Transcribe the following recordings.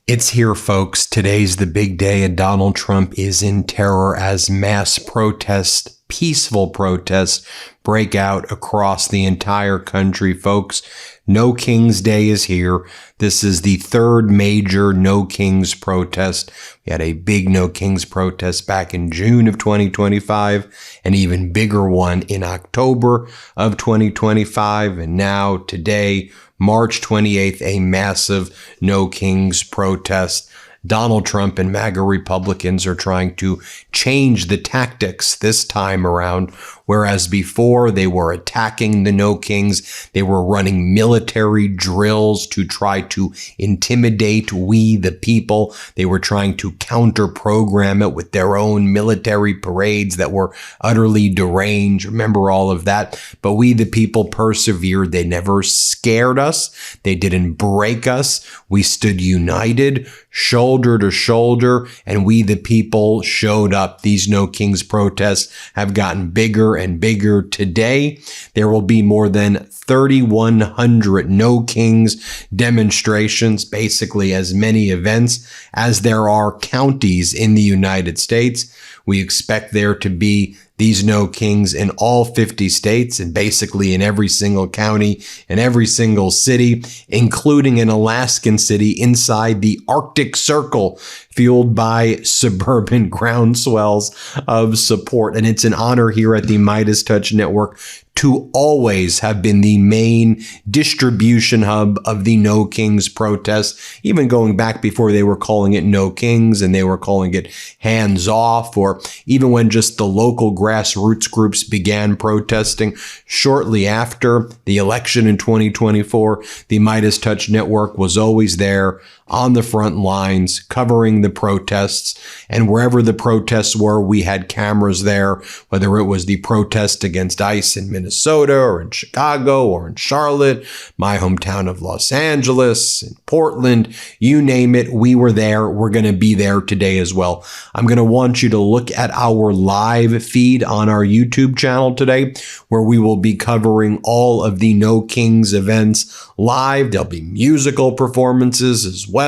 It's here, folks. Today's the big day, and Donald Trump is in terror as mass protests, peaceful protests, break out across the entire country, folks. No King's Day is here. This is the third major No Kings protest. We had a big No Kings protest back in June of 2025, an even bigger one in October of 2025, and now today, March 28th, a massive No Kings protest. Donald Trump and MAGA Republicans are trying to change the tactics this time around. Whereas before they were attacking the No Kings, they were running military drills to try to intimidate we the people. They were trying to counter-program it with their own military parades that were utterly deranged. Remember all of that? But we the people persevered. They never scared us. They didn't break us. We stood united, shoulder to shoulder, and we the people showed up. These No Kings protests have gotten bigger and bigger. Today, there will be more than 3,100 No Kings demonstrations, basically as many events as there are counties in the United States. We expect there to be these No Kings in all 50 states and basically in every single county, in every single city, including an Alaskan city inside the Arctic Circle, fueled by suburban groundswells of support. And it's an honor here at the MeidasTouch Network to always have been the main distribution hub of the No Kings protests, even going back before they were calling it No Kings and they were calling it Hands Off, or even when just the local grassroots groups began protesting. Shortly after the election in 2024, the MeidasTouch Network was always there on the front lines, covering the protests. And wherever the protests were, we had cameras there, whether it was the protest against ICE in Minnesota or in Chicago or in Charlotte, my hometown of Los Angeles, in Portland, you name it, we were there. We're going to be there today as well. I'm going to want you to look at our live feed on our YouTube channel today, where we will be covering all of the No Kings events live. There'll be musical performances as well.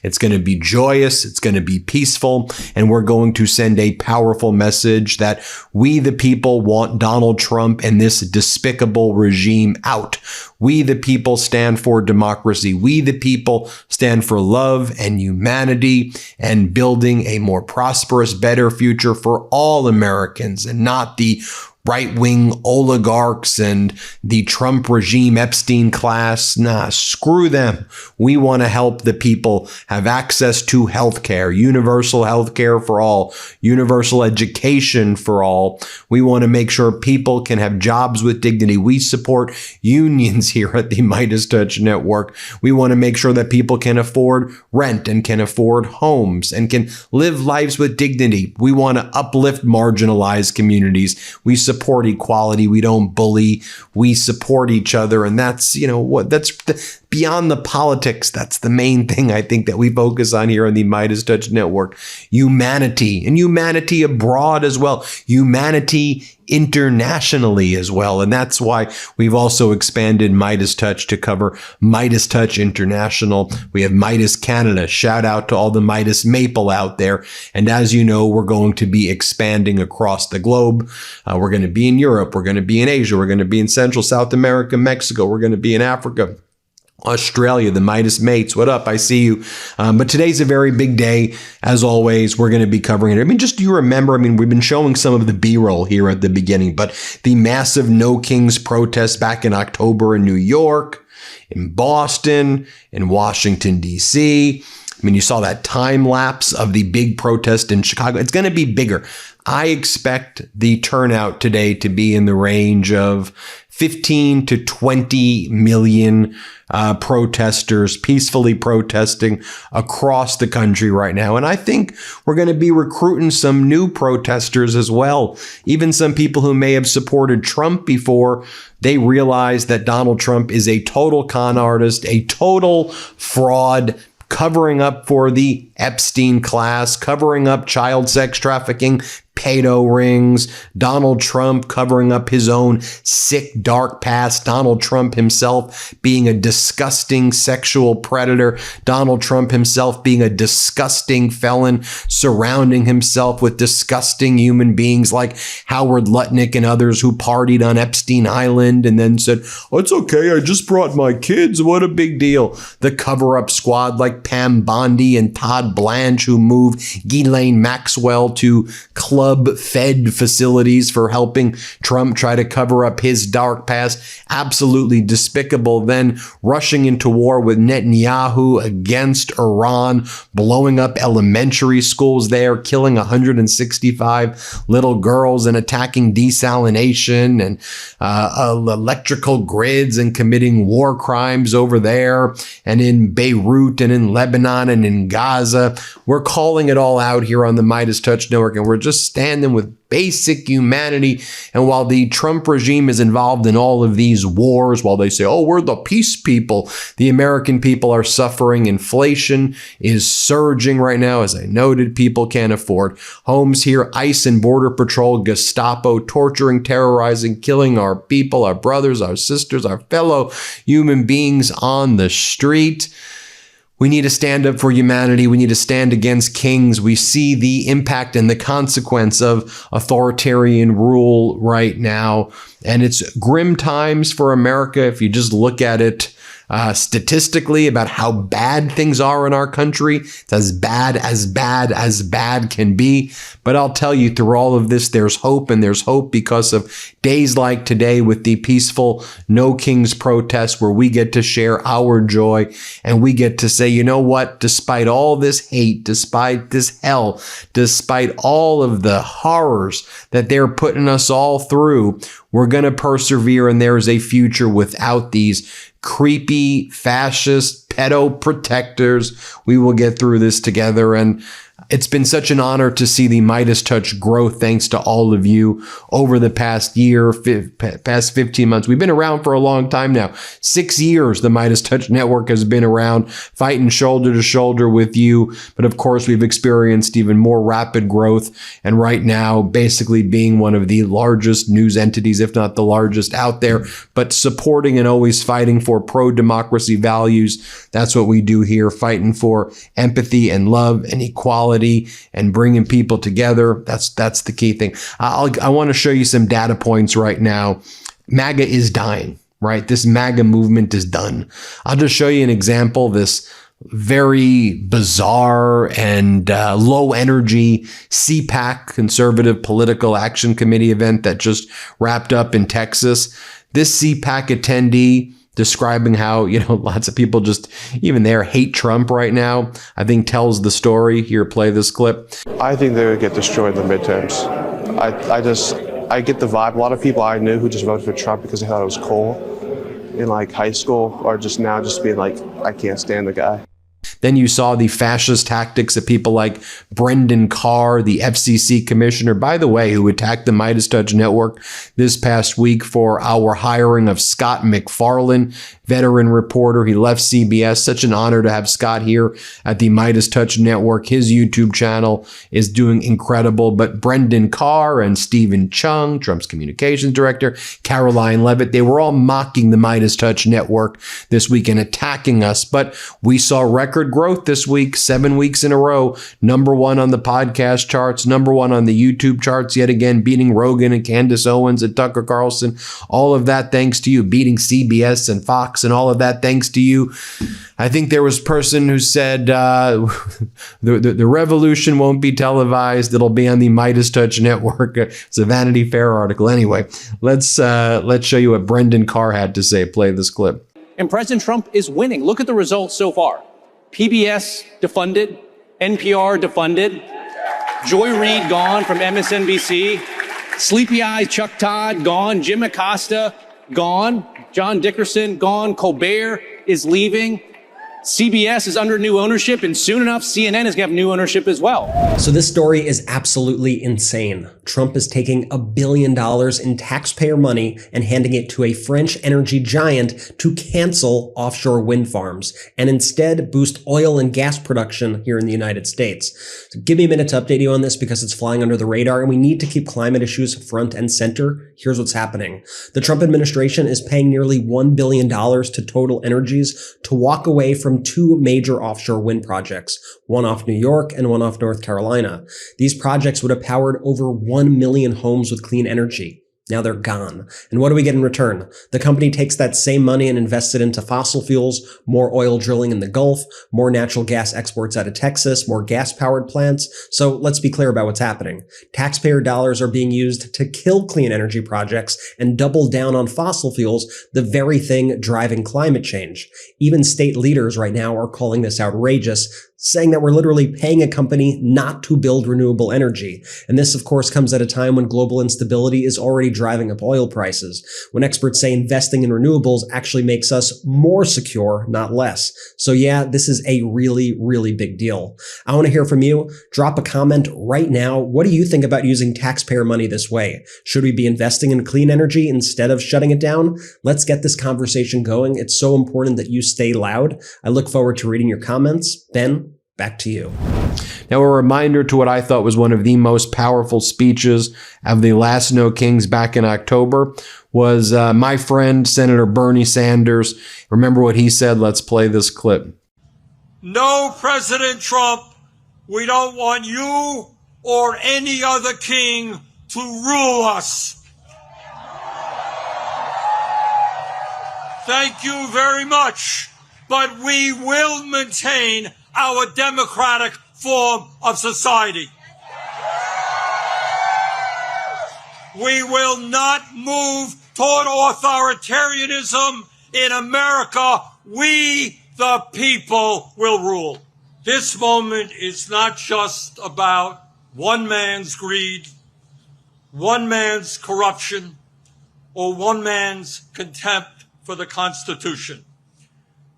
It's going to be joyous. It's going to be peaceful. And we're going to send a powerful message that we, the people, want Donald Trump and this despicable regime out. We, the people, stand for democracy. We, the people, stand for love and humanity and building a more prosperous, better future for all Americans, and not the right-wing oligarchs and the Trump regime Epstein class. Nah, screw them. We want to help the people have access to healthcare, universal healthcare for all, universal education for all. We want to make sure people can have jobs with dignity. We support unions here at the MeidasTouch Network. We want to make sure that people can afford rent and can afford homes and can live lives with dignity. We want to uplift marginalized communities. We support equality. We don't bully. We support each other. And that's, beyond the politics. That's the main thing I think that we focus on here on the MeidasTouch Network. Humanity, and humanity abroad as well. Humanity internationally as well. And that's why we've also expanded MeidasTouch to cover MeidasTouch International. We have Midas Canada. Shout out to all the Midas Maple out there. And as you know, we're going to be expanding across the globe. We're going to be in Europe. We're going to be in Asia. We're going to be in Central, South America, Mexico. We're going to be in Africa, Australia, the Midas Mates. What up? I see you. But today's a very big day. As always, we're going to be covering it. Just do you remember, we've been showing some of the B-roll here at the beginning, but the massive No Kings protests back in October in New York, in Boston, in Washington, D.C. You saw that time lapse of the big protest in Chicago. It's going to be bigger. I expect the turnout today to be in the range of 15 to 20 million protesters peacefully protesting across the country right now. And I think we're going to be recruiting some new protesters as well. Even some people who may have supported Trump before, they realize that Donald Trump is a total con artist, a total fraud, covering up for the Epstein class, covering up child sex trafficking, pedo rings, Donald Trump covering up his own sick, dark past, Donald Trump himself being a disgusting sexual predator, Donald Trump himself being a disgusting felon, surrounding himself with disgusting human beings like Howard Lutnick and others who partied on Epstein Island and then said, "Oh, it's okay, I just brought my kids, what a big deal." The cover-up squad like Pam Bondi and Todd Blanche who moved Ghislaine Maxwell to club-fed facilities for helping Trump try to cover up his dark past. Absolutely despicable. Then rushing into war with Netanyahu against Iran, blowing up elementary schools there, killing 165 little girls and attacking desalination and electrical grids and committing war crimes over there and in Beirut and in Lebanon and in Gaza. We're calling it all out here on the MeidasTouch Network, and we're just standing with basic humanity. And while the Trump regime is involved in all of these wars, while they say, "Oh, we're the peace people," the American people are suffering. Inflation is surging right now. As I noted, people can't afford homes here. ICE and Border Patrol, Gestapo, torturing, terrorizing, killing our people, our brothers, our sisters, our fellow human beings on the street. We need to stand up for humanity. We need to stand against kings. We see the impact and the consequence of authoritarian rule right now. And it's grim times for America if you just look at it statistically about how bad things are in our country. It's as bad can be. But I'll tell you, through all of this, there's hope, and there's hope because of days like today with the peaceful No Kings protest, where we get to share our joy and we get to say, you know what, despite all this hate, despite this hell, despite all of the horrors that they're putting us all through, we're going to persevere, and there is a future without these creepy, fascist, pedo protectors. We will get through this together. And it's been such an honor to see the MeidasTouch grow thanks to all of you over the past year, past 15 months. We've been around for a long time now. 6 years the MeidasTouch Network has been around, fighting shoulder to shoulder with you. But of course, we've experienced even more rapid growth. And right now, basically being one of the largest news entities, if not the largest out there, but supporting and always fighting for pro-democracy values. That's what we do here, fighting for empathy and love and equality and bringing people together. That's the key thing. I want to show you some data points right now. MAGA is dying, right? This MAGA movement is done. I'll just show you an example. This very bizarre and low energy CPAC, Conservative Political Action Committee event that just wrapped up in Texas. This CPAC attendee describing how, lots of people just, even there, hate Trump right now, I think tells the story. Here, play this clip. I think they're going to get destroyed in the midterms. I get the vibe. A lot of people I knew who just voted for Trump because they thought it was cool in like high school, or just now just being like, I can't stand the guy. Then you saw the fascist tactics of people like Brendan Carr, the FCC commissioner, by the way, who attacked the MeidasTouch Network this past week for our hiring of Scott McFarlane, veteran reporter. He left CBS. Such an honor to have Scott here at the MeidasTouch Network. His YouTube channel is doing incredible. But Brendan Carr and Stephen Chung, Trump's communications director, Caroline Levitt, they were all mocking the MeidasTouch Network this week and attacking us. But we saw record growth this week, 7 weeks in a row. #1 on the podcast charts, #1 on the YouTube charts, yet again, beating Rogan and Candace Owens and Tucker Carlson. All of that thanks to you, beating CBS and Fox and all of that thanks to you. I think there was a person who said the revolution won't be televised. It'll be on the MeidasTouch Network. It's a Vanity Fair article. Anyway, let's show you what Brendan Carr had to say. Play this clip. And President Trump is winning. Look at the results so far. PBS defunded, NPR defunded, Joy Reid gone from MSNBC, Sleepy Eyes Chuck Todd gone, Jim Acosta gone, John Dickerson gone, Colbert is leaving. CBS is under new ownership, and soon enough, CNN is going to have new ownership as well. So this story is absolutely insane. Trump is taking $1 billion in taxpayer money and handing it to a French energy giant to cancel offshore wind farms and instead boost oil and gas production here in the United States. So give me a minute to update you on this because it's flying under the radar and we need to keep climate issues front and center. Here's what's happening. The Trump administration is paying nearly $1 billion to Total Energies to walk away from two major offshore wind projects, one off New York and one off North Carolina. These projects would have powered over 1 million homes with clean energy. Now they're gone. And what do we get in return? The company takes that same money and invests it into fossil fuels, more oil drilling in the Gulf, more natural gas exports out of Texas, more gas-powered plants. So let's be clear about what's happening. Taxpayer dollars are being used to kill clean energy projects and double down on fossil fuels, the very thing driving climate change. Even state leaders right now are calling this outrageous, saying that we're literally paying a company not to build renewable energy. And this, of course, comes at a time when global instability is already driving up oil prices, when experts say investing in renewables actually makes us more secure, not less. So yeah, this is a really, really big deal. I want to hear from you. Drop a comment right now. What do you think about using taxpayer money this way? Should we be investing in clean energy instead of shutting it down? Let's get this conversation going. It's so important that you stay loud. I look forward to reading your comments. Ben, back to you. Now, a reminder to what I thought was one of the most powerful speeches of the last No Kings back in October was my friend, Senator Bernie Sanders. Remember what he said? Let's play this clip. No, President Trump, we don't want you or any other king to rule us. Thank you very much, but we will maintain our democratic form of society. We will not move toward authoritarianism in America. We, the people, will rule. This moment is not just about one man's greed, one man's corruption, or one man's contempt for the Constitution.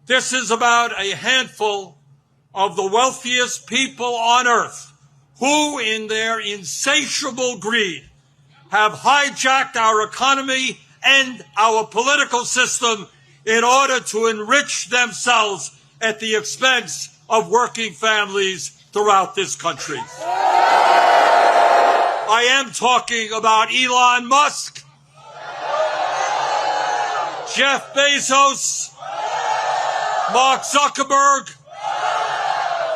This is about a handful of the wealthiest people on earth who, in their insatiable greed, have hijacked our economy and our political system in order to enrich themselves at the expense of working families throughout this country. I am talking about Elon Musk, Jeff Bezos, Mark Zuckerberg,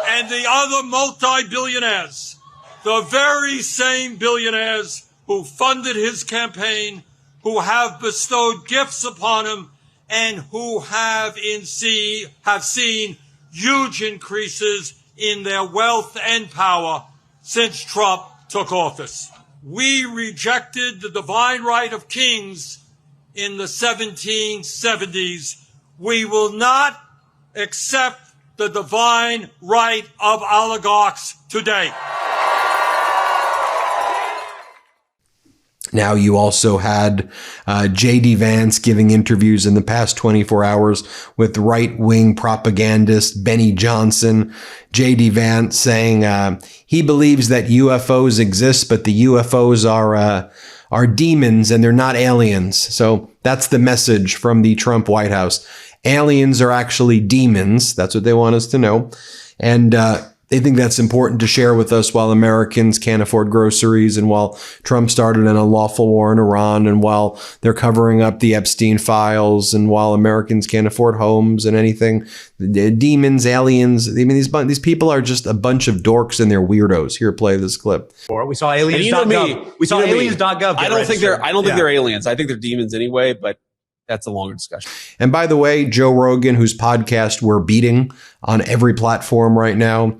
and the other multi-billionaires, the very same billionaires who funded his campaign, who have bestowed gifts upon him, and who have seen huge increases in their wealth and power since Trump took office. We rejected the divine right of kings in the 1770s. We will not accept the divine right of oligarchs today. Now, you also had J.D. Vance giving interviews in the past 24 hours with right-wing propagandist Benny Johnson. J.D. Vance saying he believes that UFOs exist, but the UFOs are demons and they're not aliens. So that's the message from the Trump White House. Aliens are actually demons. That's what they want us to know. And they think that's important to share with us while Americans can't afford groceries and while Trump started an unlawful war in Iran and while they're covering up the Epstein files and while Americans can't afford homes and anything. Demons, aliens. I mean, these people are just a bunch of dorks and they're weirdos. Here, play this clip. We saw aliens.gov. We saw aliens.gov. I don't think they're aliens. I think they're demons anyway, but that's a longer discussion. And by the way, Joe Rogan, whose podcast we're beating on every platform right now,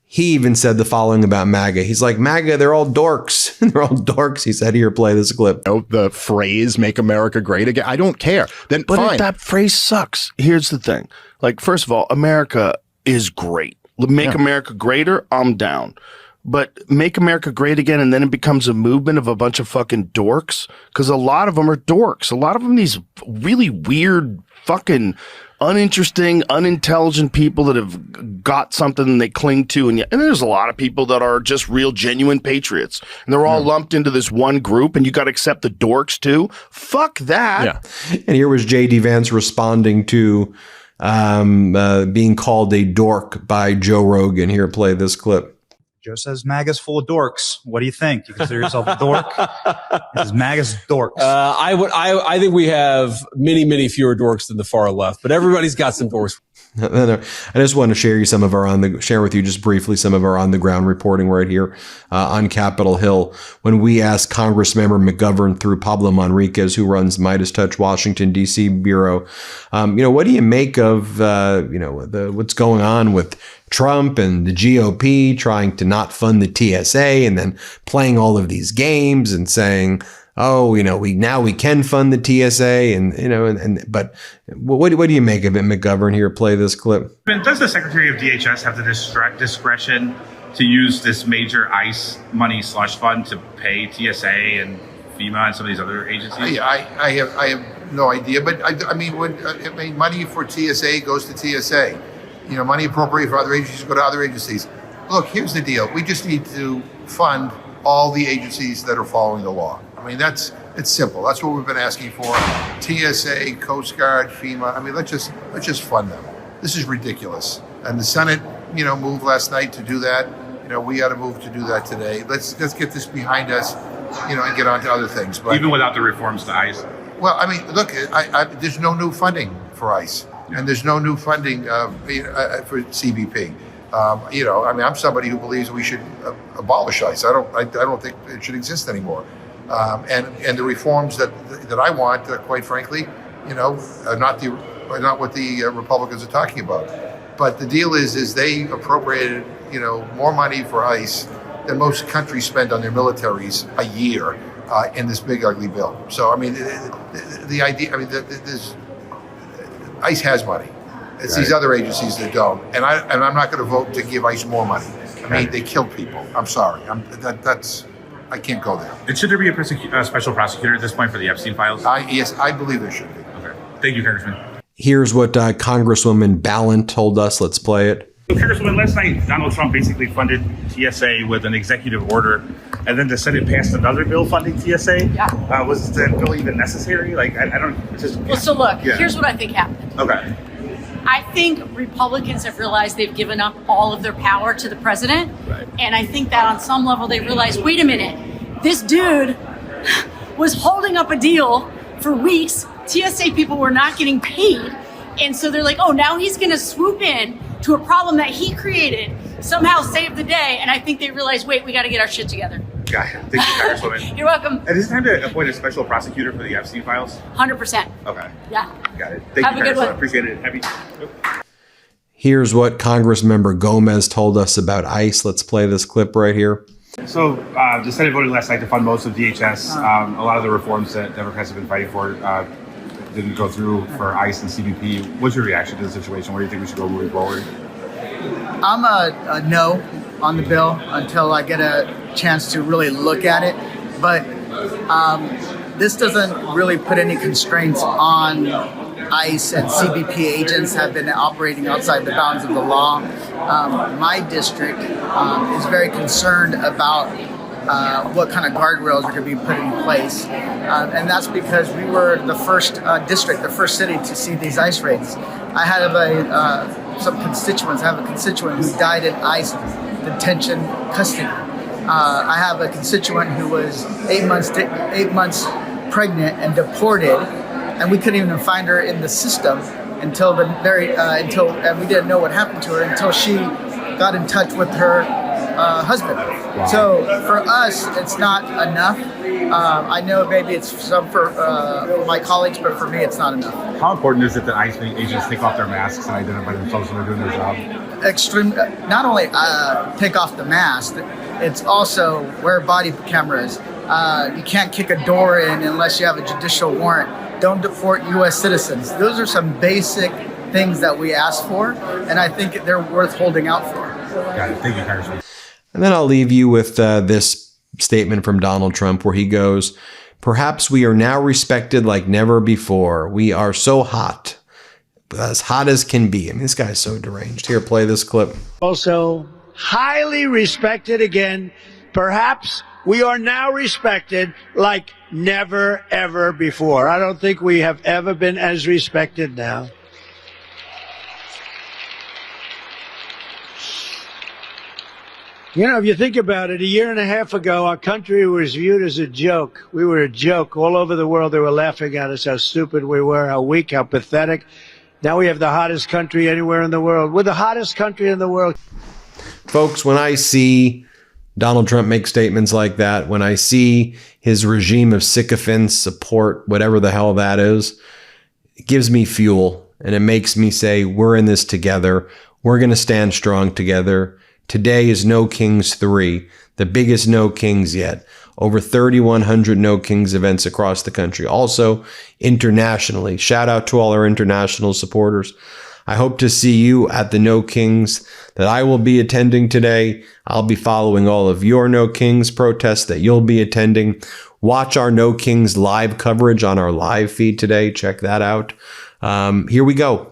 he even said the following about MAGA. He's like, MAGA, they're all dorks. They're all dorks. He said, here, play this clip. The phrase, make America great again. I don't care. Then but fine. If that phrase sucks. Here's the thing. Like, first of all, America is great. Make America greater, I'm down. But make America great again, and then it becomes a movement of a bunch of fucking dorks, because a lot of them are dorks. A lot of them, these really weird fucking uninteresting, unintelligent people that have got something they cling to. And there's a lot of people that are just real, genuine patriots. And they're all lumped into this one group, and you got to accept the dorks too. Fuck that. Yeah. And here was J.D. Vance responding to being called a dork by Joe Rogan. Here, play this clip. Joe says MAGA's full of dorks. What do you think? You consider yourself a dork? He says MAGA's dorks. I think we have many, many fewer dorks than the far left, but everybody's got some dorks. I just want to share with you just briefly some of our on the ground reporting right here on Capitol Hill. When we asked Congressmember McGovern through Pablo Manriquez, who runs MeidasTouch Washington D.C. bureau, what do you make of what's going on with Trump and the GOP trying to not fund the TSA and then playing all of these games and saying, we can fund the TSA but what do you make of it, McGovern? Here, play this clip. Does the Secretary of DHS have the discretion to use this major ICE money slush fund to pay TSA and FEMA and some of these other agencies? I have no idea, but when money for TSA goes to TSA. Money appropriated for other agencies go to other agencies. Look, here's the deal. We just need to fund all the agencies that are following the law. It's simple. That's what we've been asking for. TSA, Coast Guard, FEMA. Let's just fund them. This is ridiculous. And the Senate, moved last night to do that. We got to move to do that today. Let's get this behind us, and get on to other things. But even without the reforms to ICE? Well, look, there's no new funding for ICE. And there's no new funding for CBP. I'm somebody who believes we should abolish ICE. I don't think it should exist anymore. And the reforms that I want, quite frankly, are not what the Republicans are talking about. But the deal is they appropriated more money for ICE than most countries spend on their militaries a year in this big ugly bill. So the idea, ICE has money. It's these other agencies that don't, and I'm not going to vote to give ICE more money. They killed people. I'm sorry. I can't go there. And should there be a special prosecutor at this point for the Epstein files? Yes, I believe there should be. Okay. Thank you, Congressman. Here's what Congresswoman Balint told us. Let's play it. So, Congressman, last night Donald Trump basically funded TSA with an executive order, and then the Senate passed another bill funding TSA. Yeah. Was that bill even necessary? I don't. So look, here's what I think happened. Okay. I think Republicans have realized they've given up all of their power to the president. Right. And I think that on some level they realized, wait a minute, this dude was holding up a deal for weeks. TSA people were not getting paid. And so they're like, oh, now he's going to swoop in to a problem that he created, somehow save the day. And I think they realized, wait, we got to get our shit together. Got it. Thank you, Congresswoman. You're welcome. And is it time to appoint a special prosecutor for the Epstein files? 100%. Okay. Yeah. Got it. Thank Have you, a good Congresswoman. one. Appreciate it. Happy. Here's what Congressmember Gomez told us about ICE. Let's play this clip right here. So the Senate voted last night to fund most of DHS. A lot of the reforms that Democrats have been fighting for didn't go through for ICE and CBP. What's your reaction to the situation? Where do you think we should go moving forward? I'm a no on the bill until I get a chance to really look at it. But this doesn't really put any constraints on ICE and CBP agents have been operating outside the bounds of the law. My district is very concerned about what kind of guardrails are going to be put in place. And that's because we were the first district, the first city to see these ICE raids. I have some constituents. I have a constituent who died in ICE detention custody. I have a constituent who was 8 months pregnant and deported, and we couldn't even find her in the system until and we didn't know what happened to her until she got in touch with her husband. Wow. So for us, it's not enough. I know maybe it's some for my colleagues, but for me, it's not enough. How important is it that ICE agents take off their masks and identify themselves when they're doing their job? Extreme. Not only take off the mask, it's also wear body cameras. You can't kick a door in unless you have a judicial warrant. Don't deport U.S. citizens. Those are some basic things that we ask for, and I think they're worth holding out for. Got it. Thank you, Congressman. And then I'll leave you with this statement from Donald Trump where he goes, "Perhaps we are now respected like never before. We are so hot. as hot as can be. I mean, this guy's so deranged. Here, play this clip. Also, highly respected again. Perhaps we are now respected like never, ever before. I don't think we have ever been as respected now. You know, if you think about it, a year and a half ago, our country was viewed as a joke. We were a joke. All over the world, they were laughing at us, how stupid we were, how weak, how pathetic. Now we have the hottest country anywhere in the world. We're the hottest country in the world. Folks, when I see Donald Trump make statements like that, when I see his regime of sycophants support whatever the hell that is, it gives me fuel, and it makes me say, we're in this together. We're going to stand strong together. Today is No Kings 3, the biggest No Kings yet. Over 3,100 No Kings events across the country. Also, internationally. Shout out to all our international supporters. I hope to see you at the No Kings that I will be attending today. I'll be following all of your No Kings protests that you'll be attending. Watch our No Kings live coverage on our live feed today. Check that out. Here we go.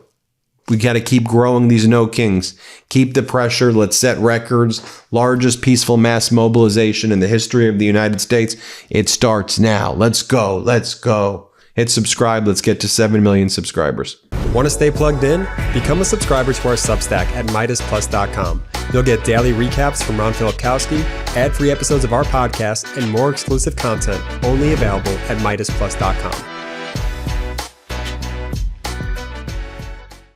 We got to keep growing these No Kings. Keep the pressure. Let's set records. Largest peaceful mass mobilization in the history of the United States. It starts now. Let's go. Let's go. Hit subscribe. Let's get to 7 million subscribers. Want to stay plugged in? Become a subscriber to our Substack at MeidasPlus.com. You'll get daily recaps from Ron Filipkowski, ad-free episodes of our podcast, and more exclusive content only available at MeidasPlus.com.